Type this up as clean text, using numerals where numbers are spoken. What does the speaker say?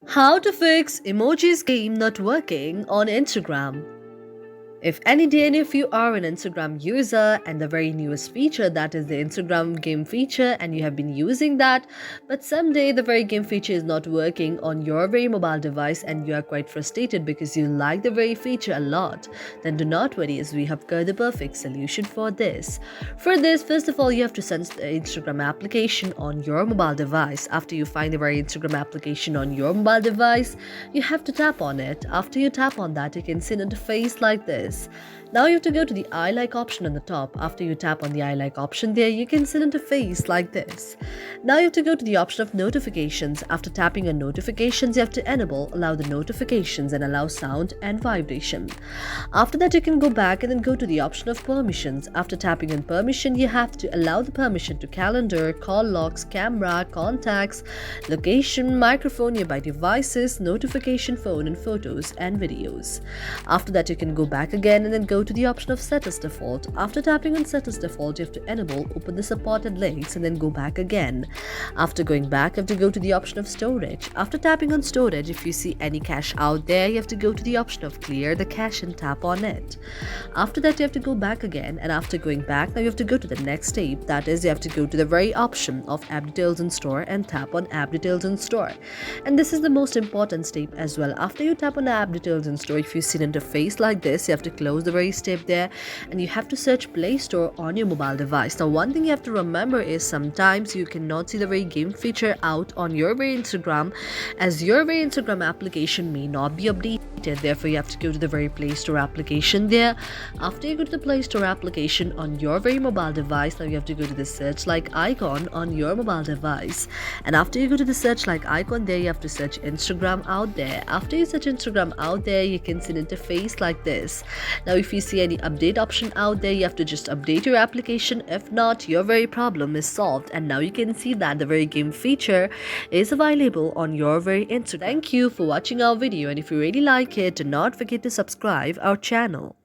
How to fix emojis game not working on Instagram. If any of you are an Instagram user and the very newest feature, that is the Instagram game feature, and you have been using that, but someday the very game feature is not working on your very mobile device and you are quite frustrated because you like the very feature a lot, then do not worry, as we have got the perfect solution for this. For this, first of all, you have to send the Instagram application on your mobile device. After you find the very Instagram application on your mobile device, you have to tap on it. After you tap on that, you can see an interface like this. Now you have to go to the I like option on the top. After you tap on the I like option there, you can see an interface like this. Now you have to go to the option of notifications. After tapping on notifications, you have to allow the notifications and allow sound and vibration. After that, you can go back and then go to the option of permissions. After tapping on permission, you have to allow the permission to calendar, call logs, camera, contacts, location, microphone, nearby devices, notification phone, and photos and videos. After that, you can go back again and then go to the option of set as default. After tapping on set as default, you have to open the supported links and then go back again. After going back, you have to go to the option of storage. After tapping on storage, if you see any cache out there, you have to go to the option of clear the cache and tap on it. After that, you have to go back again, and after going back, now you have to go to the next step. That is, you have to go to the very option of app details in store and tap on app details in store. And this is the most important step as well. After you tap on app details in store, if you see an interface like this, you have to close the very step there and you have to search Play Store on your mobile device. Now, one thing you have to remember is sometimes you cannot see the very game feature out on your very Instagram, as your very Instagram application may not be updated. Therefore, you have to go to the very Play Store application there. After you go to the Play Store application on your very mobile device, now you have to go to the search like icon on your mobile device. And after you go to the search like icon there, you have to search Instagram out there. After you search Instagram out there, you can see an interface like this. Now, if you see any update option out there, you have to just update your application. If not, your very problem is solved. And now you can see that the very game feature is available on your very Instagram. Thank you for watching our video, and if you really like it, do not forget to subscribe our channel.